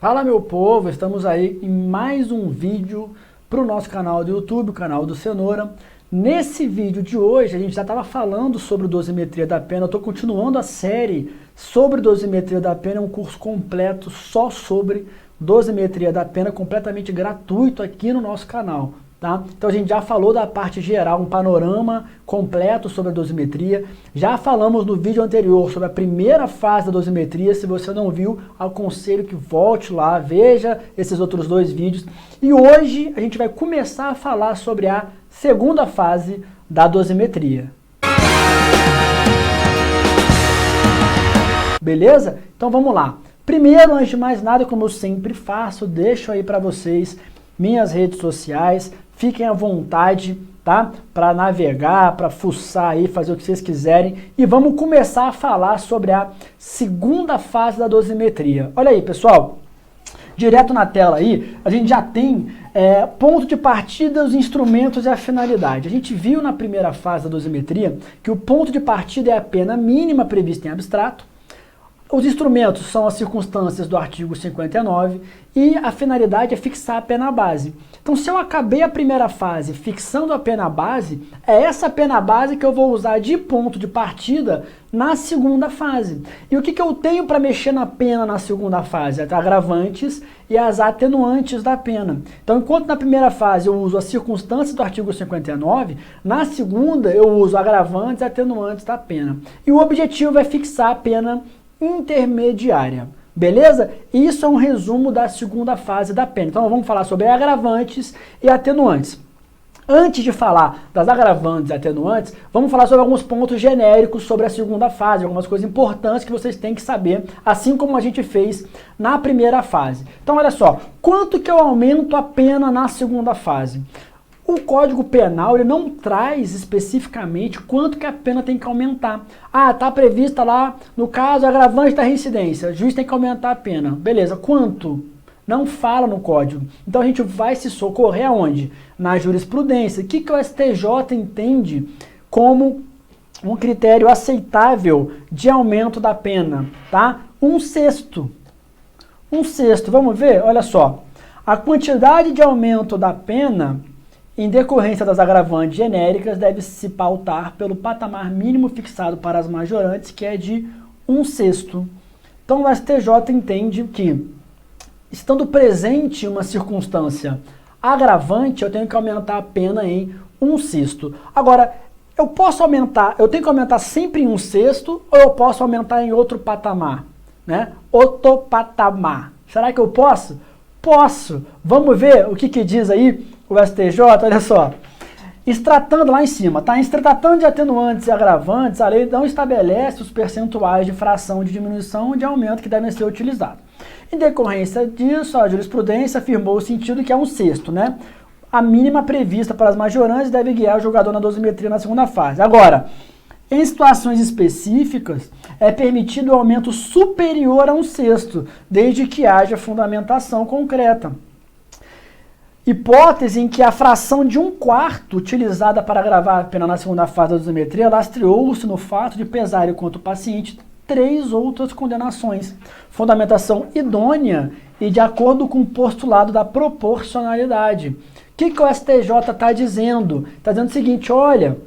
Fala, meu povo, estamos aí em mais um vídeo para o nosso canal do YouTube, o canal do Cenoura. Nesse vídeo de hoje a gente já estava falando sobre dosimetria da pena, eu estou continuando a série sobre dosimetria da pena, é um curso completo só sobre dosimetria da pena, completamente gratuito aqui no nosso canal. Tá? Então a gente já falou da parte geral, um panorama completo sobre a dosimetria. Já falamos no vídeo anterior sobre a primeira fase da dosimetria. Se você não viu, aconselho que volte lá, veja esses outros dois vídeos. E hoje a gente vai começar a falar sobre a segunda fase da dosimetria. Beleza? Então vamos lá. Primeiro, antes de mais nada, como eu sempre faço, deixo aí para vocês minhas redes sociais. Fiquem à vontade, tá? Para navegar, para fuçar aí, fazer o que vocês quiserem. E vamos começar a falar sobre a segunda fase da dosimetria. Olha aí, pessoal. Direto na tela aí, a gente já tem ponto de partida, os instrumentos e a finalidade. A gente viu na primeira fase da dosimetria que o ponto de partida é a pena mínima prevista em abstrato. Os instrumentos são as circunstâncias do artigo 59 e a finalidade é fixar a pena base. Então, se eu acabei a primeira fase fixando a pena base, é essa pena base que eu vou usar de ponto de partida na segunda fase. E o que eu tenho para mexer na pena na segunda fase? As agravantes e as atenuantes da pena. Então, enquanto na primeira fase eu uso as circunstâncias do artigo 59, na segunda eu uso agravantes e atenuantes da pena. E o objetivo é fixar a pena intermediária, beleza? Isso é um resumo da segunda fase da pena. Então vamos falar sobre agravantes e atenuantes. Antes de falar das agravantes e atenuantes, vamos falar sobre alguns pontos genéricos sobre a segunda fase, algumas coisas importantes que vocês têm que saber, assim como a gente fez na primeira fase. Então olha só, quanto que eu aumento a pena na segunda fase? O Código Penal ele não traz especificamente quanto que a pena tem que aumentar. Ah, está prevista lá, no caso, agravante da reincidência. O juiz tem que aumentar a pena. Beleza, quanto? Não fala no Código. Então a gente vai se socorrer aonde? Na jurisprudência. O que o STJ entende como um critério aceitável de aumento da pena? Tá? 1/6. 1/6. Vamos ver? Olha só. A quantidade de aumento da pena em decorrência das agravantes genéricas, deve se pautar pelo patamar mínimo fixado para as majorantes, que é de 1/6. Então, o STJ entende que, estando presente uma circunstância agravante, eu tenho que aumentar a pena em 1/6. Agora, eu tenho que aumentar sempre em 1/6 ou eu posso aumentar em outro patamar? Né? Outro patamar. Será que eu posso? Posso. Vamos ver o que diz aí o STJ, olha só, tratando lá em cima, tá? Tratando de atenuantes e agravantes, a lei não estabelece os percentuais de fração de diminuição ou de aumento que devem ser utilizados. Em decorrência disso, a jurisprudência afirmou o sentido que é 1/6, né? A mínima prevista para as majorantes deve guiar o julgador na dosimetria na segunda fase. Agora, em situações específicas, é permitido o aumento superior a 1/6, desde que haja fundamentação concreta. Hipótese em que a fração de 1/4 utilizada para agravar a pena na segunda fase da dosimetria lastreou-se no fato de pesar contra o paciente 3 outras condenações. Fundamentação idônea e de acordo com o postulado da proporcionalidade. O que o STJ está dizendo? Está dizendo o seguinte, olha,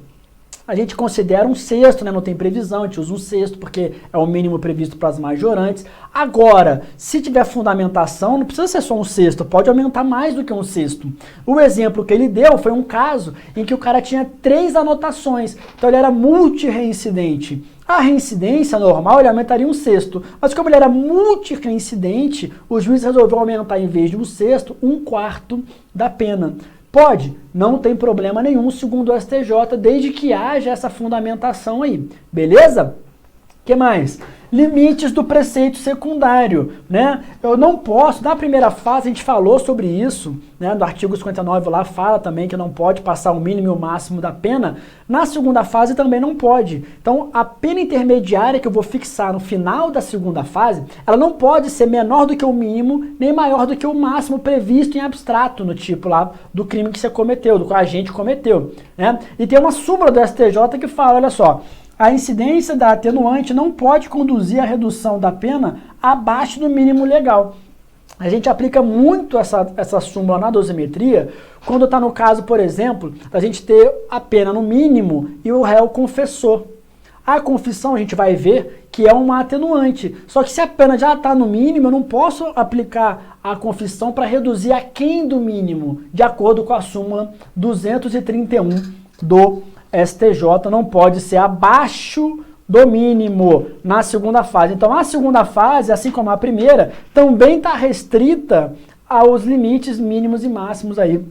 a gente considera 1/6, né? Não tem previsão, a gente usa 1/6 porque é o mínimo previsto para as majorantes. Agora, se tiver fundamentação, não precisa ser só 1/6, pode aumentar mais do que 1/6. O exemplo que ele deu foi um caso em que o cara tinha 3 anotações, então ele era multireincidente. A reincidência normal ele aumentaria 1/6, mas como ele era multireincidente, o juiz resolveu aumentar em vez de 1/6, 1/4 da pena. Pode, não tem problema nenhum, segundo o STJ, desde que haja essa fundamentação aí, beleza? O que mais? Limites do preceito secundário, né? Eu não posso, na primeira fase a gente falou sobre isso, né? No artigo 59 lá fala também que não pode passar o mínimo e o máximo da pena. Na segunda fase também não pode. Então, a pena intermediária que eu vou fixar no final da segunda fase, ela não pode ser menor do que o mínimo, nem maior do que o máximo previsto em abstrato, no tipo lá do crime que você cometeu, do que o agente cometeu, né? E tem uma súmula do STJ que fala, olha só, a incidência da atenuante não pode conduzir à redução da pena abaixo do mínimo legal. A gente aplica muito essa súmula na dosimetria quando está no caso, por exemplo, da gente ter a pena no mínimo e o réu confessou. A confissão a gente vai ver que é uma atenuante. Só que se a pena já está no mínimo, eu não posso aplicar a confissão para reduzir aquém do mínimo, de acordo com a súmula 231 do STJ, não pode ser abaixo do mínimo na segunda fase. Então a segunda fase, assim como a primeira, também está restrita aos limites mínimos e máximos aí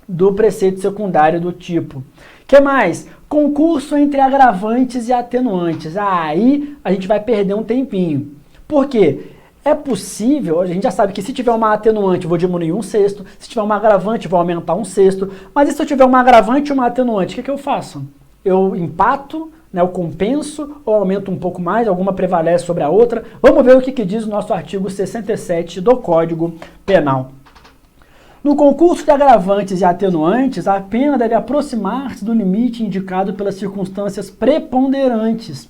do preceito secundário do tipo. Que mais? Concurso entre agravantes e atenuantes. Aí a gente vai perder um tempinho. Por quê? É possível, a gente já sabe que se tiver uma atenuante, eu vou diminuir 1/6, se tiver uma agravante, eu vou aumentar 1/6, mas e se eu tiver uma agravante e uma atenuante, o que eu faço? Eu empato, né, eu compenso ou aumento um pouco mais, alguma prevalece sobre a outra? Vamos ver o que diz o nosso artigo 67 do Código Penal. No concurso de agravantes e atenuantes, a pena deve aproximar-se do limite indicado pelas circunstâncias preponderantes,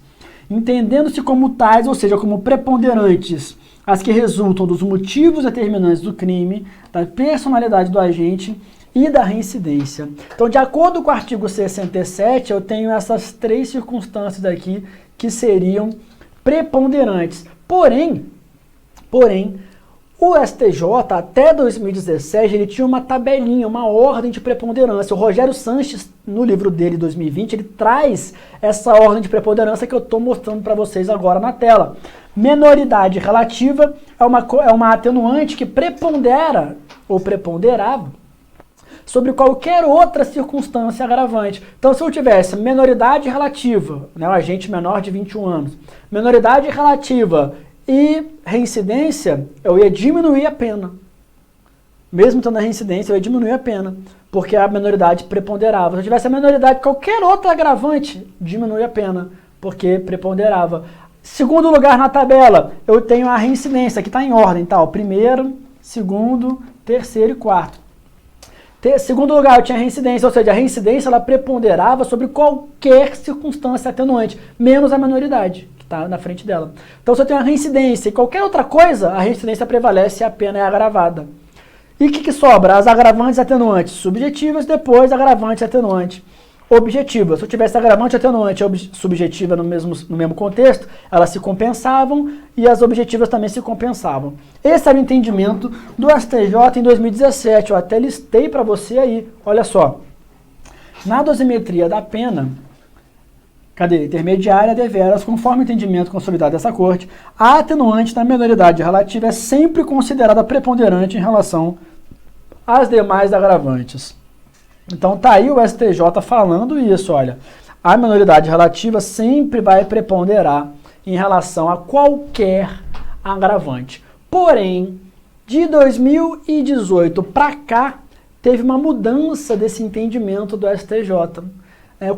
entendendo-se como tais, ou seja, como preponderantes, as que resultam dos motivos determinantes do crime, da personalidade do agente e da reincidência. Então, de acordo com o artigo 67, eu tenho essas três circunstâncias aqui que seriam preponderantes. Porém, o STJ, até 2017, ele tinha uma tabelinha, uma ordem de preponderância. O Rogério Sanches, no livro dele, 2020, ele traz essa ordem de preponderância que eu estou mostrando para vocês agora na tela. Menoridade relativa é uma atenuante que prepondera, ou preponderava, sobre qualquer outra circunstância agravante. Então, se eu tivesse menoridade relativa, né, o agente menor de 21 anos, menoridade relativa e reincidência, eu ia diminuir a pena. Mesmo estando na reincidência, eu ia diminuir a pena, porque a menoridade preponderava. Se eu tivesse a menoridade, qualquer outra agravante, diminui a pena, porque preponderava. Segundo lugar na tabela, eu tenho a reincidência, que está em ordem, tá? O primeiro, segundo, terceiro e quarto. Segundo lugar, eu tinha a reincidência, ou seja, a reincidência ela preponderava sobre qualquer circunstância atenuante, menos a menoridade, que está na frente dela. Então, se eu tenho a reincidência e qualquer outra coisa, a reincidência prevalece e a pena é agravada. E o que sobra? As agravantes e atenuantes subjetivas, depois agravante e atenuante objetiva. Se eu tivesse agravante e atenuante subjetiva no mesmo contexto, elas se compensavam e as objetivas também se compensavam. Esse era o entendimento do STJ em 2017. Eu até listei para você aí. Olha só. Na dosimetria da pena, intermediária, deveras, conforme o entendimento consolidado dessa Corte, a atenuante na menoridade relativa é sempre considerada preponderante em relação às demais agravantes. Então tá aí o STJ falando isso, olha, a menoridade relativa sempre vai preponderar em relação a qualquer agravante. Porém, de 2018 para cá, teve uma mudança desse entendimento do STJ.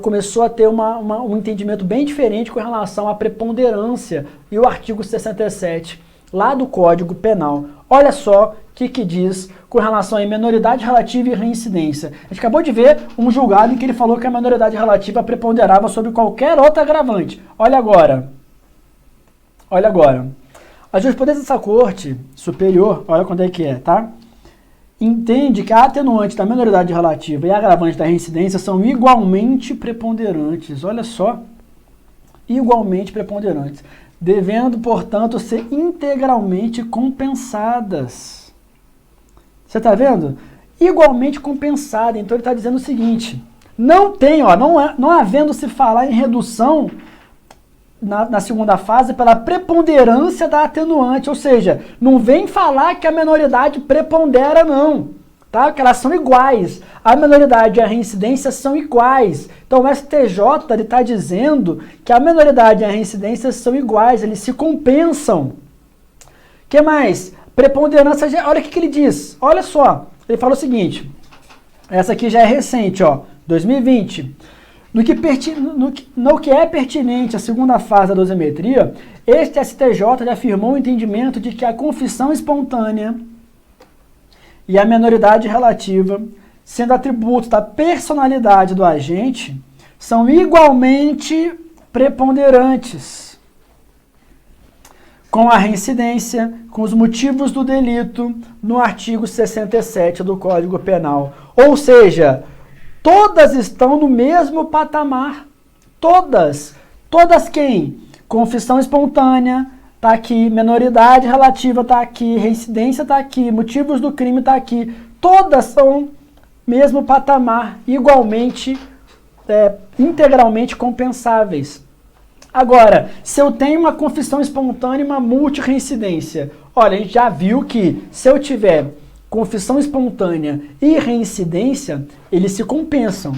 Começou a ter um entendimento bem diferente com relação à preponderância e o artigo 67 lá do Código Penal. Olha só o que diz com relação a menoridade relativa e reincidência. A gente acabou de ver um julgado em que ele falou que a menoridade relativa preponderava sobre qualquer outra agravante. Olha agora. Olha agora. A jurisprudência dessa Corte Superior, olha quando é que é, tá? Entende que a atenuante da menoridade relativa e a agravante da reincidência são igualmente preponderantes. Olha só. Igualmente preponderantes. Devendo, portanto, ser integralmente compensadas. Você está vendo? Igualmente compensada. Então ele está dizendo o seguinte, não havendo se falar em redução na segunda fase pela preponderância da atenuante, ou seja, não vem falar que a menoridade prepondera não, tá? Que elas são iguais. A menoridade e a reincidência são iguais. Então o STJ está dizendo que a menoridade e a reincidência são iguais, eles se compensam. O que mais? Preponderância, olha o que ele diz, olha só, ele fala o seguinte, essa aqui já é recente, ó, 2020, no que é pertinente à segunda fase da dosimetria, este STJ já afirmou o entendimento de que a confissão espontânea e a menoridade relativa, sendo atributos da personalidade do agente, são igualmente preponderantes. com a reincidência, com os motivos do delito no artigo 67 do Código Penal. Ou seja, todas estão no mesmo patamar. Todas. Todas quem? Confissão espontânea, está aqui. Menoridade relativa, está aqui. Reincidência, está aqui. Motivos do crime, está aqui. Todas são mesmo patamar, igualmente, integralmente compensáveis. Agora, se eu tenho uma confissão espontânea e uma multireincidência, olha, a gente já viu que se eu tiver confissão espontânea e reincidência, eles se compensam.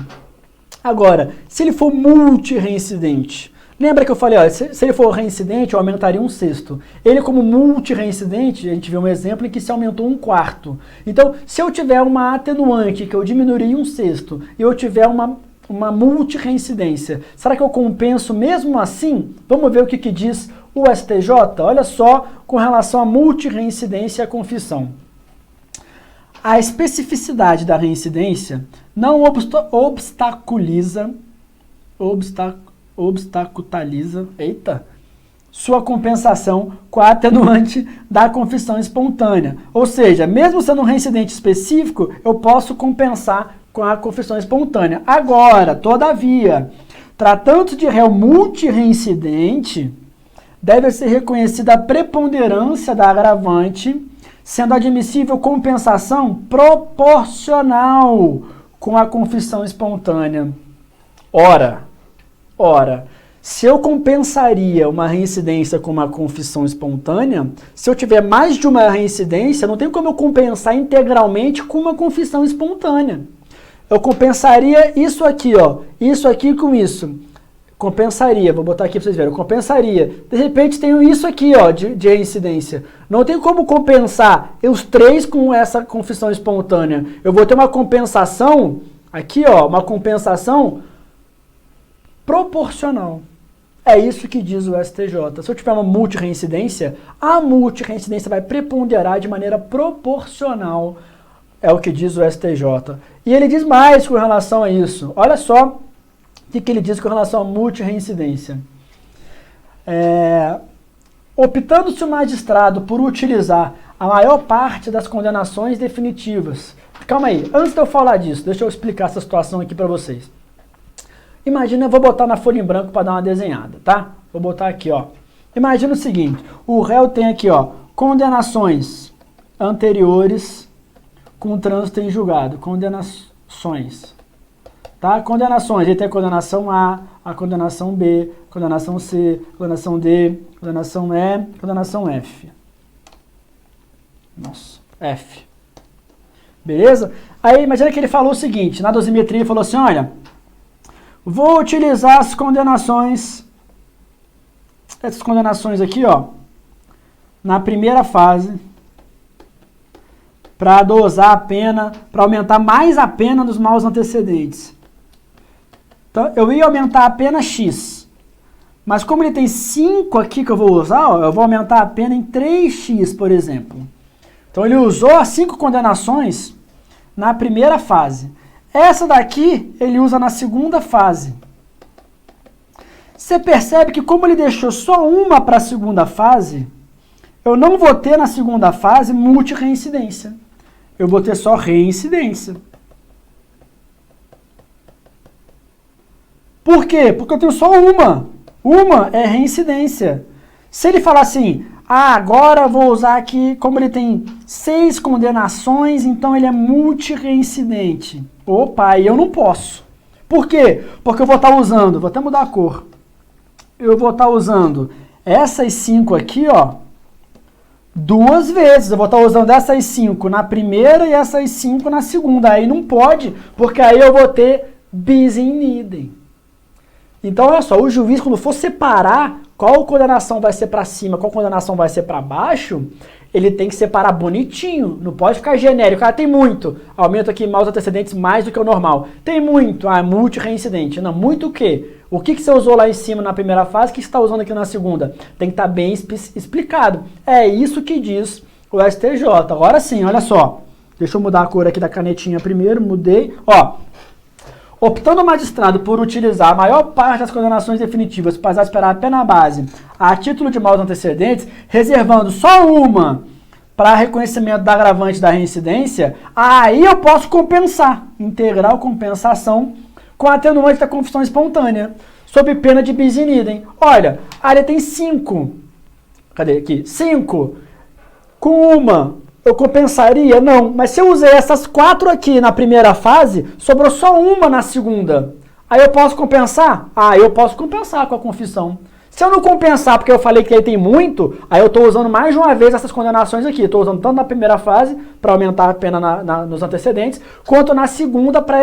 Agora, se ele for multireincidente, lembra que eu falei, olha, se ele for reincidente, eu aumentaria 1/6. Ele como multireincidente, a gente viu um exemplo em que se aumentou 1/4. Então, se eu tiver uma atenuante que eu diminuiria 1/6 e eu tiver uma multireincidência, será que eu compenso mesmo assim? Vamos ver o que diz o STJ? Olha só, com relação à multireincidência e à confissão. A especificidade da reincidência não obstaculiza sua compensação com a atenuante da confissão espontânea. Ou seja, mesmo sendo um reincidente específico, eu posso compensar com a confissão espontânea. Agora, todavia, tratando-se de réu multireincidente, deve ser reconhecida a preponderância da agravante, sendo admissível compensação proporcional com a confissão espontânea. Ora, se eu compensaria uma reincidência com uma confissão espontânea, se eu tiver mais de uma reincidência, não tem como eu compensar integralmente com uma confissão espontânea. Eu compensaria isso aqui, ó, isso aqui com isso. Compensaria, vou botar aqui para vocês verem, eu compensaria. De repente tenho isso aqui, ó, de reincidência. Não tem como compensar os três com essa confissão espontânea. Eu vou ter uma compensação, aqui, ó, uma compensação proporcional. É isso que diz o STJ. Se eu tiver uma multireincidência, a multireincidência vai preponderar de maneira proporcional. É o que diz o STJ. E ele diz mais com relação a isso. Olha só o que ele diz com relação à multireincidência. Optando-se o magistrado por utilizar a maior parte das condenações definitivas. Calma aí, antes de eu falar disso, deixa eu explicar essa situação aqui para vocês. Imagina, eu vou botar na folha em branco para dar uma desenhada, tá? Vou botar aqui, ó. Imagina o seguinte, o réu tem aqui, ó, condenações anteriores com trânsito em julgado, condenações, tá? Condenações, ele tem a condenação A, a condenação B, condenação C, condenação D, condenação E, condenação F. Nossa, F. Beleza? Aí, imagina que ele falou o seguinte, na dosimetria ele falou assim, olha, vou utilizar as condenações, essas condenações aqui, ó, na primeira fase, para dosar a pena, para aumentar mais a pena dos maus antecedentes. Então, eu ia aumentar a pena X, mas como ele tem 5 aqui que eu vou usar, ó, eu vou aumentar a pena em 3x, por exemplo. Então, ele usou as 5 condenações na primeira fase. Essa daqui, ele usa na segunda fase. Você percebe que como ele deixou só uma para a segunda fase, eu não vou ter na segunda fase multireincidência. Eu vou ter só reincidência. Por quê? Porque eu tenho só uma. Uma é reincidência. Se ele falar assim, agora eu vou usar aqui, como ele tem 6 condenações, então ele é multireincidente. Opa, aí eu não posso. Por quê? Porque eu vou estar usando, vou até mudar a cor. Eu vou estar usando essas 5 aqui, ó, 2 vezes. Eu vou estar usando essas 5 na primeira e essas 5 na segunda. Aí não pode, porque aí eu vou ter bis in idem. Então, olha só, o juiz, quando for separar qual condenação vai ser para cima, qual condenação vai ser para baixo, ele tem que separar bonitinho, não pode ficar genérico. Ah, tem muito, aumento aqui maus antecedentes mais do que o normal. Tem muito, multireincidente. Não, muito o quê? O que você usou lá em cima na primeira fase, o que você está usando aqui na segunda? Tem que estar bem explicado. É isso que diz o STJ. Agora sim, olha só. Deixa eu mudar a cor aqui da canetinha primeiro, mudei. Ó, optando o magistrado por utilizar a maior parte das condenações definitivas para esperar a pena base a título de maus antecedentes, reservando só uma para reconhecimento da agravante da reincidência, aí eu posso compensar, integral compensação com a atenuante da confissão espontânea, sob pena de bis in idem. Olha, a área tem 5. Cadê aqui? 5. Com uma, eu compensaria? Não. Mas se eu usei essas 4 aqui na primeira fase, sobrou só uma na segunda. Aí eu posso compensar? Ah, eu posso compensar com a confissão. Se eu não compensar, porque eu falei que aí tem muito, aí eu estou usando mais de uma vez essas condenações aqui. Estou usando tanto na primeira fase, para aumentar a pena nos antecedentes, quanto na segunda, para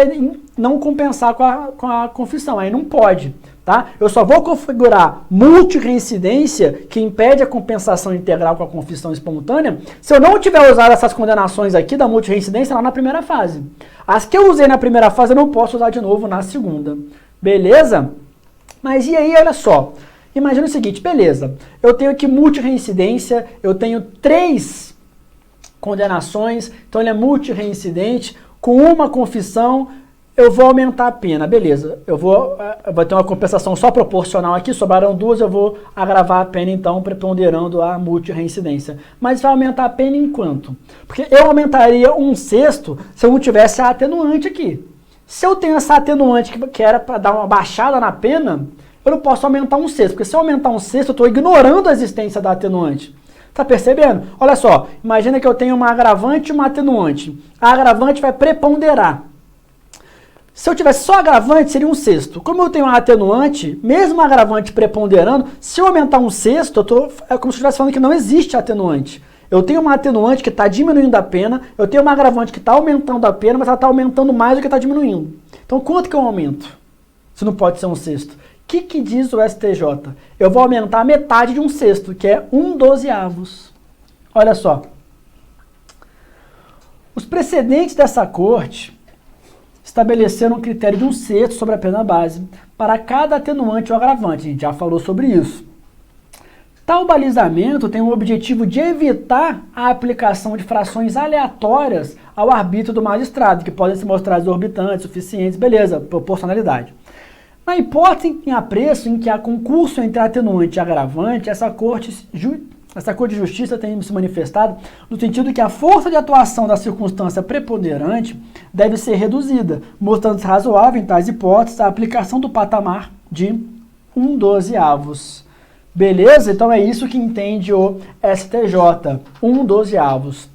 não compensar com a confissão. Aí não pode, tá? Eu só vou configurar multireincidência, que impede a compensação integral com a confissão espontânea, se eu não tiver usado essas condenações aqui da multireincidência lá na primeira fase. As que eu usei na primeira fase, eu não posso usar de novo na segunda. Beleza? Mas e aí, olha só. Imagina o seguinte, beleza, eu tenho aqui multireincidência, eu tenho 3 condenações, então ele é multireincidente, com uma confissão eu vou aumentar a pena, beleza, eu vou ter uma compensação só proporcional aqui, sobraram 2, eu vou agravar a pena então, preponderando a multireincidência. Mas vai aumentar a pena em quanto? Porque eu aumentaria 1/6 se eu não tivesse a atenuante aqui. Se eu tenho essa atenuante que era para dar uma baixada na pena, eu não posso aumentar 1/6, porque se eu aumentar 1/6, eu estou ignorando a existência da atenuante. Tá percebendo? Olha só, imagina que eu tenho uma agravante e uma atenuante. A agravante vai preponderar. Se eu tivesse só agravante, seria 1/6. Como eu tenho uma atenuante, mesmo a agravante preponderando, se eu aumentar 1/6, é como se eu estivesse falando que não existe atenuante. Eu tenho uma atenuante que está diminuindo a pena, eu tenho uma agravante que está aumentando a pena, mas ela está aumentando mais do que está diminuindo. Então, quanto que eu aumento? Se não pode ser 1/6. O que diz o STJ? Eu vou aumentar a metade de 1/6, que é 1/12. Olha só. Os precedentes dessa corte estabeleceram um critério de 1/6 sobre a pena base para cada atenuante ou agravante. A gente já falou sobre isso. Tal balizamento tem o objetivo de evitar a aplicação de frações aleatórias ao arbítrio do magistrado, que podem se mostrar exorbitantes, suficientes, beleza, proporcionalidade. Na hipótese em apreço em que há concurso entre atenuante e agravante, essa Corte de Justiça tem se manifestado no sentido que a força de atuação da circunstância preponderante deve ser reduzida, mostrando-se razoável, em tais hipóteses, a aplicação do patamar de 1/12. Beleza? Então é isso que entende o STJ, 1/12.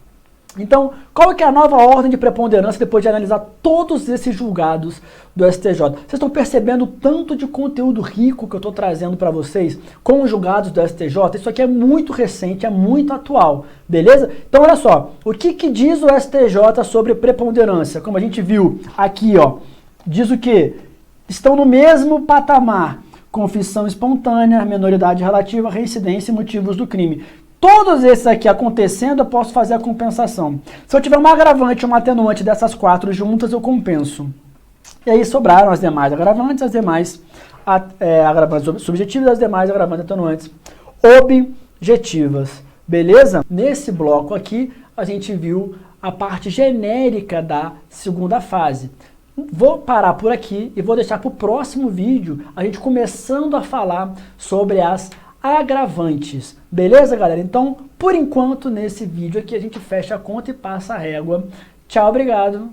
Então, qual que é a nova ordem de preponderância depois de analisar todos esses julgados do STJ? Vocês estão percebendo o tanto de conteúdo rico que eu estou trazendo para vocês com os julgados do STJ? Isso aqui é muito recente, é muito atual, beleza? Então, olha só, o que diz o STJ sobre preponderância? Como a gente viu aqui, ó, diz o quê? Estão no mesmo patamar: confissão espontânea, menoridade relativa, reincidência e motivos do crime. Todos esses aqui acontecendo, eu posso fazer a compensação. Se eu tiver uma agravante e uma atenuante dessas 4 juntas, eu compenso. E aí sobraram as demais agravantes, as demais agravantes subjetivas e as demais agravantes atenuantes objetivas. Beleza? Nesse bloco aqui, a gente viu a parte genérica da segunda fase. Vou parar por aqui e vou deixar para o próximo vídeo a gente começando a falar sobre as agravantes. Beleza, galera? Então, por enquanto, nesse vídeo aqui, a gente fecha a conta e passa a régua. Tchau, obrigado!